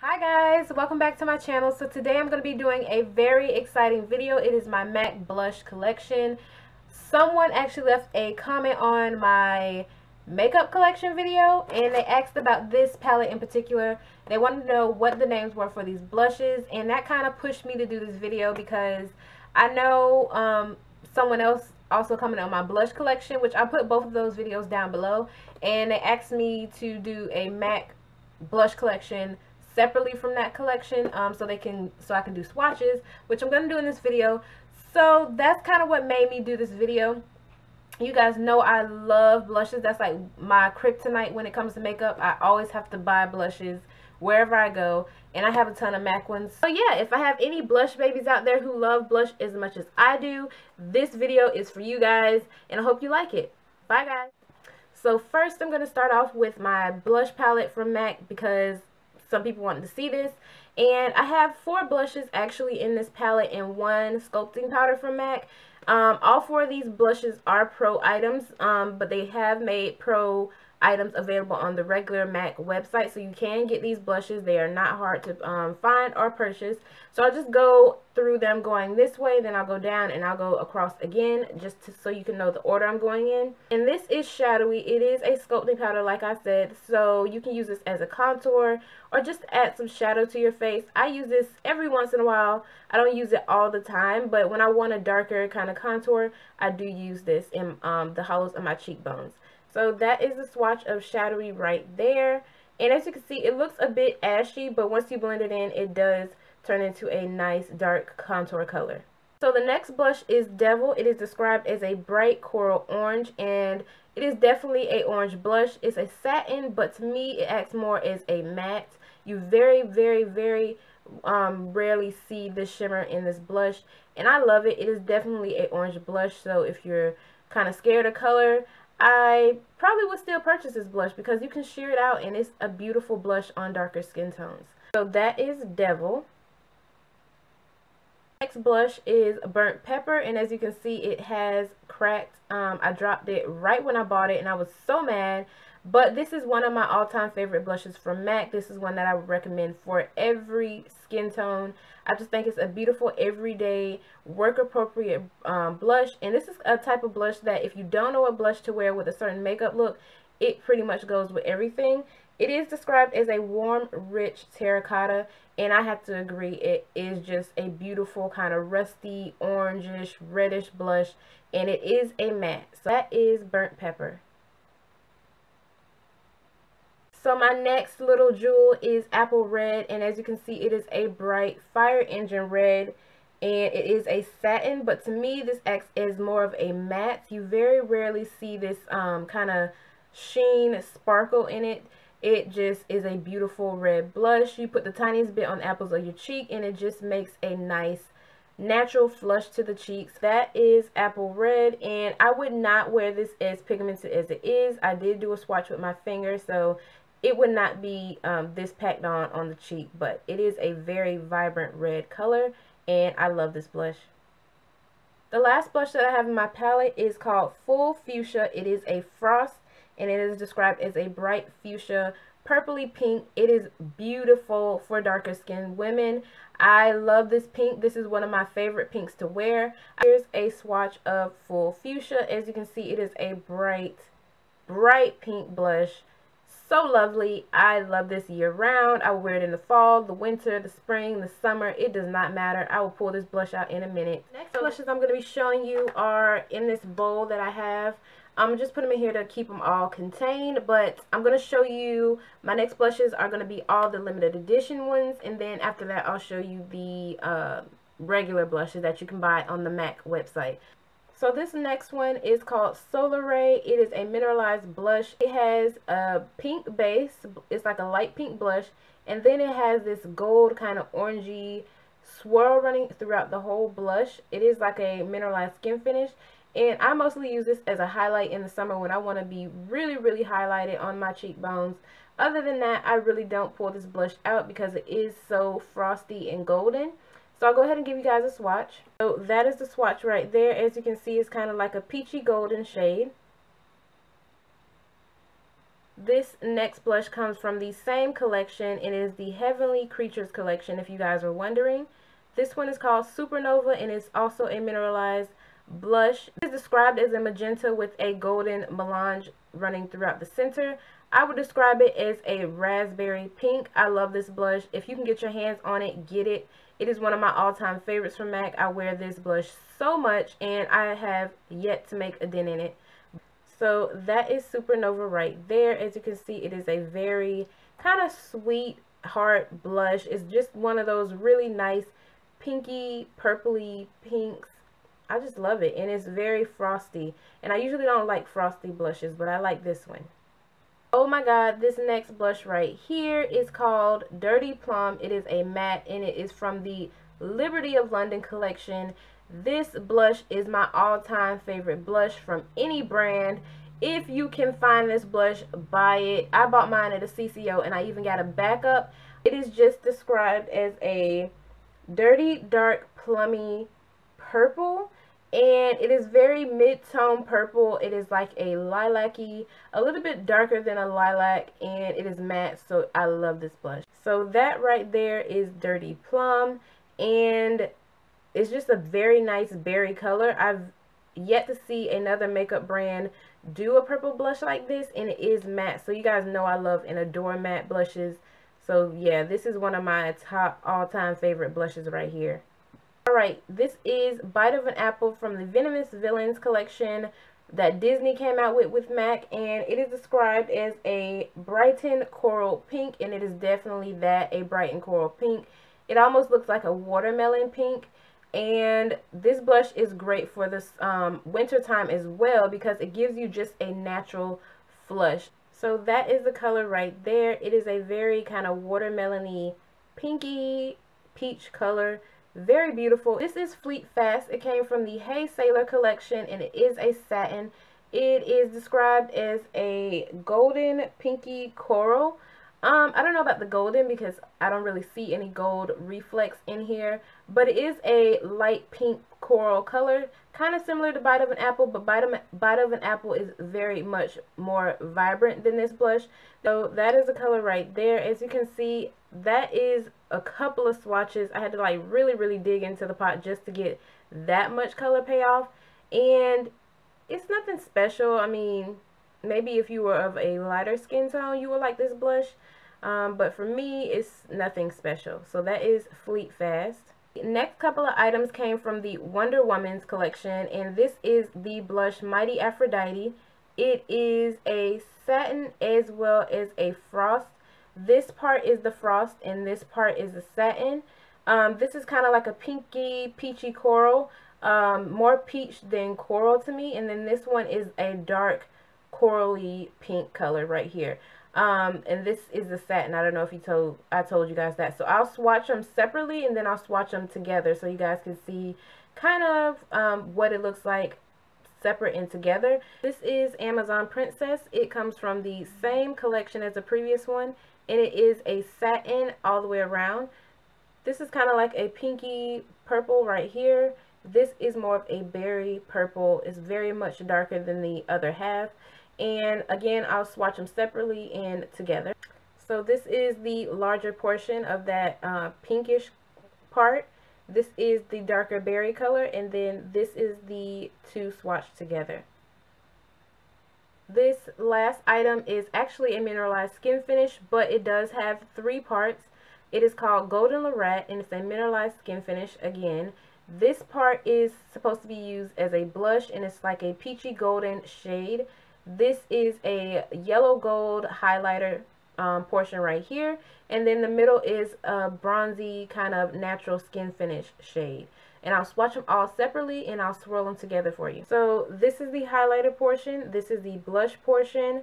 Hi guys, welcome back to my channel. So today I'm going to be doing a very exciting video. It is my MAC blush collection. Someone actually left a comment on my makeup collection video and they asked about this palette in particular. They wanted to know what the names were for these blushes, and that kind of pushed me to do this video because I know someone else also commented on my blush collection, which I put both of those videos down below, and they asked me to do a MAC blush collection separately from that collection, so I can do swatches, which I'm going to do in this video. So that's kind of what made me do this video. You guys know I love blushes. That's like my kryptonite when it comes to makeup. I always have to buy blushes wherever I go, and I have a ton of MAC ones. So yeah, if I have any blush babies out there who love blush as much as I do, this video is for you guys, and I hope you like it. Bye guys. So first I'm going to start off with my blush palette from MAC because some people wanted to see this, and I have 4 blushes actually in this palette and 1 sculpting powder from MAC. All 4 of these blushes are pro items, but they have made pro items available on the regular MAC website, so you can get these blushes. They are not hard to find or purchase. So I'll just go through them going this way, then I'll go down and I'll go across again, so you can know the order I'm going in. And this is shadowy. It is a sculpting powder, like I said, so you can use this as a contour or just add some shadow to your face. I use this every once in a while. I don't use it all the time, but when I want a darker kind of contour, I do use this in the hollows of my cheekbones. So that is the swatch of shadowy right there. And as you can see, it looks a bit ashy, but once you blend it in, it does turn into a nice dark contour color. So the next blush is Devil. It is described as a bright coral orange, and it is definitely a orange blush. It's a satin, but to me, it acts more as a matte. You very rarely see the shimmer in this blush, and I love it. It is definitely a orange blush, so if you're kind of scared of color, I probably would still purchase this blush because you can sheer it out and it's a beautiful blush on darker skin tones. So that is Devil. Next blush is Burnt Pepper, and as you can see, it has cracked. I dropped it right when I bought it and I was so mad, but this is one of my all-time favorite blushes from MAC. This is one that I would recommend for every skin tone. I just think it's a beautiful everyday work appropriate blush, and this is a type of blush that if you don't know what blush to wear with a certain makeup look, it pretty much goes with everything. It is described as a warm, rich terracotta, and I have to agree, it is just a beautiful kind of rusty, orangish, reddish blush, and it is a matte. So that is Burnt Pepper. So my next little jewel is Apple Red, and as you can see, it is a bright fire engine red, and it is a satin, but to me this acts as more of a matte. You very rarely see this kind of sheen sparkle in it. It just is a beautiful red blush. You put the tiniest bit on the apples of your cheek and it just makes a nice natural flush to the cheeks. That is Apple Red, and I would not wear this as pigmented as it is. I did do a swatch with my finger, so it would not be this packed on the cheek, but it is a very vibrant red color, and I love this blush. The last blush that I have in my palette is called Full Fuchsia. It is a frost, and it is described as a bright fuchsia, purpley pink. It is beautiful for darker skinned women. I love this pink. This is one of my favorite pinks to wear. Here's a swatch of Full Fuchsia. As you can see, it is a bright pink blush. So lovely. I love this year round. I will wear it in the fall, the winter, the spring, the summer. It does not matter. I will pull this blush out in a minute. Next blushes I'm going to be showing you are in this bowl that I have. I'm just putting them in here to keep them all contained, but I'm going to show you my next blushes are going to be all the limited edition ones, and then after that I'll show you the regular blushes that you can buy on the MAC website. So this next one is called Solar Ray. It is a mineralized blush. It has a pink base. It's like a light pink blush, and then it has this gold kind of orangey swirl running throughout the whole blush. It is like a mineralized skin finish. And I mostly use this as a highlight in the summer when I want to be really highlighted on my cheekbones. Other than that, I really don't pull this blush out because it is so frosty and golden. So I'll go ahead and give you guys a swatch. So that is the swatch right there. As you can see, it's kind of like a peachy golden shade. This next blush comes from the same collection. It is the Heavenly Creatures collection, if you guys are wondering. This one is called Supernova, and it's also a mineralized blush. It is described as a magenta with a golden melange running throughout the center. I would describe it as a raspberry pink. I love this blush. If you can get your hands on it, get it. It is one of my all-time favorites from MAC. I wear this blush so much, and I have yet to make a dent in it. So that is Supernova right there. As you can see, it is a very kind of sweet heart blush. It's just one of those really nice pinky, purpley pinks. I just love it, and it's very frosty. And I usually don't like frosty blushes, but I like this one. Oh my god, this next blush right here is called Dirty Plum. It is a matte, and it is from the Liberty of London collection. This blush is my all-time favorite blush from any brand. If you can find this blush, buy it. I bought mine at a CCO, and I even got a backup. It is just described as a dirty, dark, plummy purple, and it is very mid-tone purple. It is like a lilac-y, a little bit darker than a lilac, and it is matte, so I love this blush. So that right there is Dirty Plum, and it's just a very nice berry color. I've yet to see another makeup brand do a purple blush like this, and it is matte. So you guys know I love and adore matte blushes. So yeah, this is one of my top all-time favorite blushes right here. Alright, this is Bite of an Apple from the Venomous Villains collection that Disney came out with MAC, and it is described as a Brighton Coral Pink, and it is definitely that, a Brighton Coral Pink. It almost looks like a watermelon pink, and this blush is great for this winter time as well because it gives you just a natural flush. So that is the color right there. It is a very kind of watermelon-y, pinky, peach color. Very beautiful. This is Fleet Fast. It came from the Hey Sailor collection, and it is a satin. It is described as a golden pinky coral. I don't know about the golden because I don't really see any gold reflex in here, but it is a light pink coral color, kind of similar to Bite of an Apple, but Bite of an Apple is very much more vibrant than this blush. So that is the color right there. As you can see, that is a couple of swatches. I had to like really dig into the pot just to get that much color payoff, and it's nothing special. I mean, maybe if you were of a lighter skin tone, you would like this blush. But for me, it's nothing special. So that is Fleet Fast. Next couple of items came from the Wonder Woman's collection, and this is the blush Mighty Aphrodite. It is a satin as well as a frost. This part is the frost, and this part is the satin. This is kind of like a pinky, peachy coral. More peach than coral to me. And then this one is a dark corally pink color right here. And this is the satin. I don't know if I told you guys that. So I'll swatch them separately, and then I'll swatch them together so you guys can see kind of what it looks like separate and together. This is Amazon Princess. It comes from the same collection as the previous one, and it is a satin all the way around. This is kind of like a pinky purple right here. This is more of a berry purple. It's very much darker than the other half. And again, I'll swatch them separately and together. So this is the larger portion of that pinkish part. This is the darker berry color, and then this is the two swatched together. This last item is actually a mineralized skin finish, but it does have 3 parts. It is called Golden Lorette, and it's a mineralized skin finish again. This part is supposed to be used as a blush, and it's like a peachy golden shade. This is a yellow gold highlighter portion right here, and then the middle is a bronzy kind of natural skin finish shade. And I'll swatch them all separately, and I'll swirl them together for you. So this is the highlighter portion, this is the blush portion,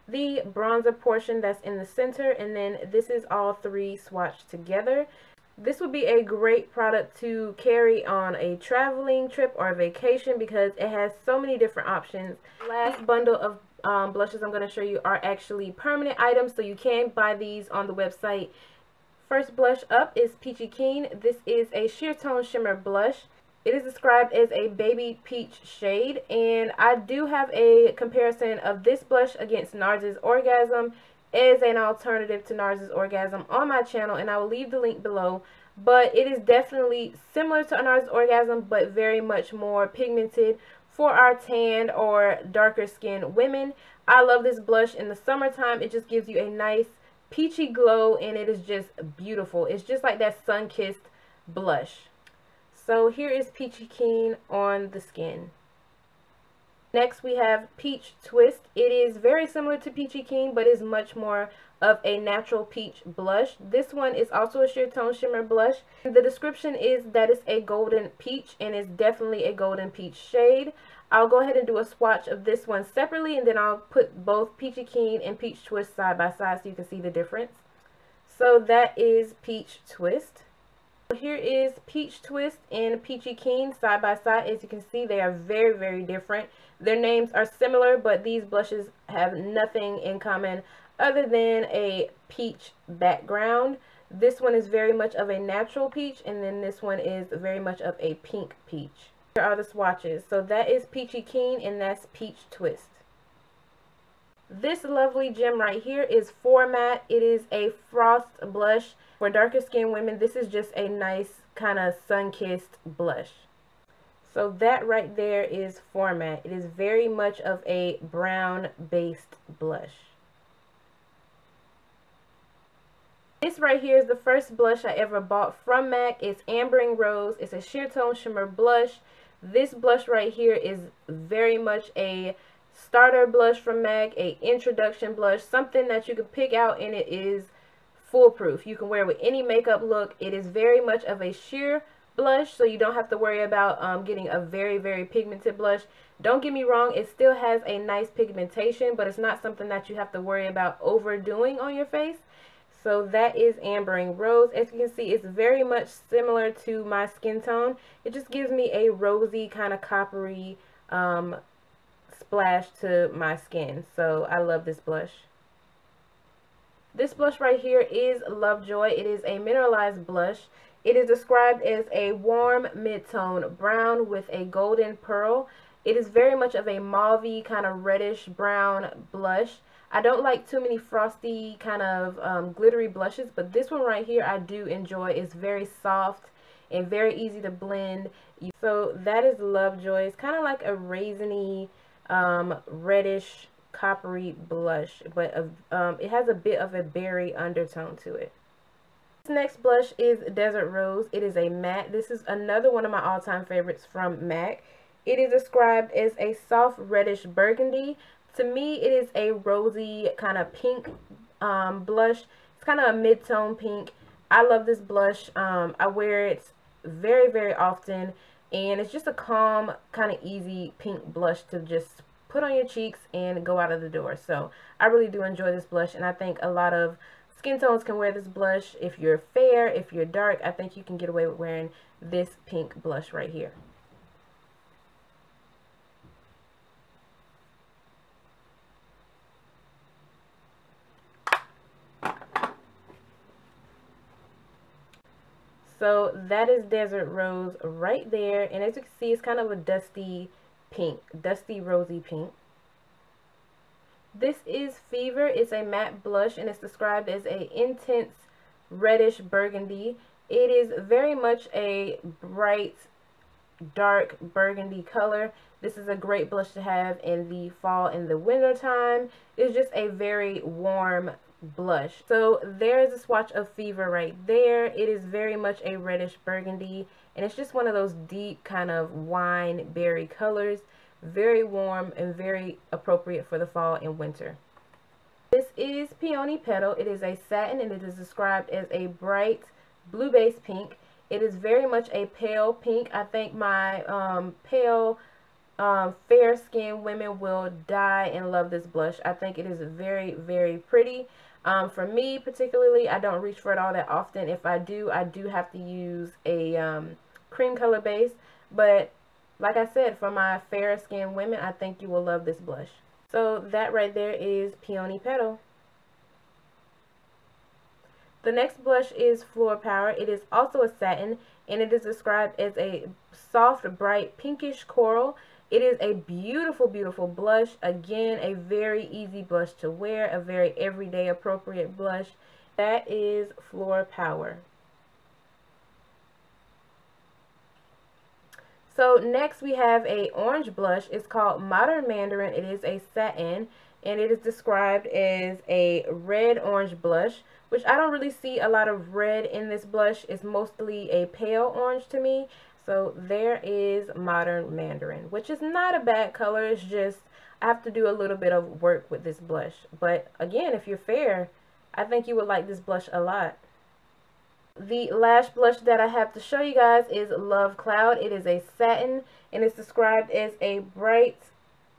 the bronzer portion that's in the center, and then this is all 3 swatched together. This would be a great product to carry on a traveling trip or a vacation because it has so many different options. Last bundle of blushes I'm going to show you are actually permanent items, so you can buy these on the website. First blush up is Peachy Keen. This is a sheer tone shimmer blush. It is described as a baby peach shade, and I do have a comparison of this blush against NARS's Orgasm as an alternative to NARS's Orgasm on my channel, and I will leave the link below. But it is definitely similar to NARS's Orgasm, but very much more pigmented for our tanned or darker skinned women. I love this blush in the summertime. It just gives you a nice peachy glow, and it is just beautiful. It's just like that sun-kissed blush. So here is Peachy Keen on the skin. Next we have Peach Twist. It is very similar to Peachy Keen, but is much more of a natural peach blush. This one is also a sheer tone shimmer blush. The description is that it's a golden peach, and it's definitely a golden peach shade. I'll go ahead and do a swatch of this one separately, and then I'll put both Peachy Keen and Peach Twist side by side so you can see the difference. So that is Peach Twist. Here is Peach Twist and Peachy Keen side by side. As you can see, they are very, very different. Their names are similar, but these blushes have nothing in common other than a peach background. This one is very much of a natural peach, and then this one is very much of a pink peach. Here are the swatches. So that is Peachy Keen, and that's Peach Twist. This lovely gem right here is Format. It is a frost blush. For darker skinned women, this is just a nice kind of sun-kissed blush. So that right there is Format. It is very much of a brown-based blush. This right here is the first blush I ever bought from MAC. It's Ambering Rose. It's a sheer tone shimmer blush. This blush right here is very much a starter blush from MAC, a introduction blush, something that you can pick out, and it is foolproof. You can wear it with any makeup look. It is very much of a sheer blush, so you don't have to worry about getting a very, very pigmented blush. Don't get me wrong, it still has a nice pigmentation, but it's not something that you have to worry about overdoing on your face. So that is Ambering Rose. As you can see, it's very much similar to my skin tone. It just gives me a rosy kind of coppery splash to my skin. So I love this blush. This blush right here is Lovejoy. It is a mineralized blush. It is described as a warm mid-tone brown with a golden pearl. It is very much of a mauvey kind of reddish brown blush. I don't like too many frosty kind of glittery blushes, but this one right here I do enjoy. It's very soft and very easy to blend. So that is Lovejoy. It's kind of like a raisiny reddish coppery blush, but it has a bit of a berry undertone to it. This next blush is Desert Rose. It is a matte. This is another one of my all-time favorites from MAC. It is described as a soft reddish burgundy. To me, it is a rosy kind of pink blush. It's kind of a mid-tone pink. I love this blush. I wear it very, very often, and it's just a calm, kind of easy pink blush to just put on your cheeks and go out of the door. So I really do enjoy this blush, and I think a lot of skin tones can wear this blush. If you're fair, if you're dark, I think you can get away with wearing this pink blush right here. So that is Desert Rose right there, and as you can see, it's kind of a dusty pink, dusty rosy pink. This is Fever. It's a matte blush, and it's described as a intense reddish burgundy. It is very much a bright, dark burgundy color. This is a great blush to have in the fall and the winter time. It's just a very warm blush. So there's a swatch of Fever right there. It is very much a reddish burgundy, and it's just one of those deep kind of wine berry colors. Very warm and very appropriate for the fall and winter. This is Peony Petal. It is a satin, and it is described as a bright blue base pink. It is very much a pale pink. I think my pale fair skinned women will die and love this blush. I think it is very, very pretty. For me particularly, I don't reach for it all that often. If I do have to use a cream color base, but like I said, for my fair skinned women, I think you will love this blush. So that right there is Peony Petal. The next blush is Floor Power. It is also a satin, and it is described as a soft, bright, pinkish coral. It is a beautiful, beautiful blush. Again, a very easy blush to wear, a very everyday appropriate blush. That is Floor Power. So next we have a orange blush. It's called Modern Mandarin. It is a satin, and it is described as a red orange blush, which I don't really see a lot of red in this blush. It's mostly a pale orange to me. So there is Modern Mandarin, which is not a bad color. It's just I have to do a little bit of work with this blush. But again, if you're fair, I think you would like this blush a lot. The lash blush that I have to show you guys is Love Cloud. It is a satin, and it's described as a bright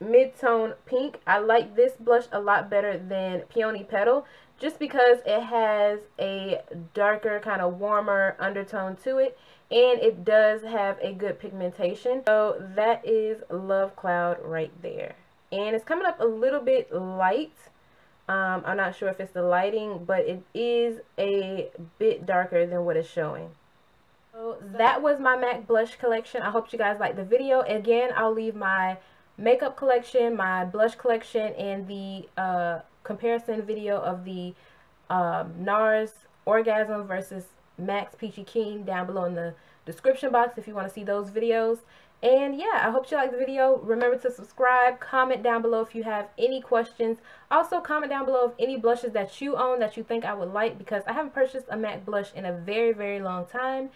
mid-tone pink. I like this blush a lot better than Peony Petal, just because it has a darker, kind of warmer undertone to it, and it does have a good pigmentation. So that is Love Cloud right there. And it's coming up a little bit light. I'm not sure if it's the lighting, but it is a bit darker than what it's showing. So that was my MAC blush collection. I hope you guys liked the video. Again, I'll leave my makeup collection, my blush collection, and the comparison video of the NARS Orgasm versus MAC's Peachy Keen down below in the description box if you want to see those videos. And yeah, I hope you liked the video. Remember to subscribe, comment down below if you have any questions. Also, comment down below of any blushes that you own that you think I would like, because I haven't purchased a MAC blush in a very, very long time.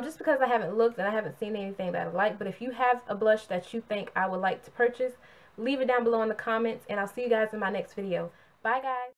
Just because I haven't looked and I haven't seen anything that I like. But if you have a blush that you think I would like to purchase, leave it down below in the comments, and I'll see you guys in my next video. Bye, guys.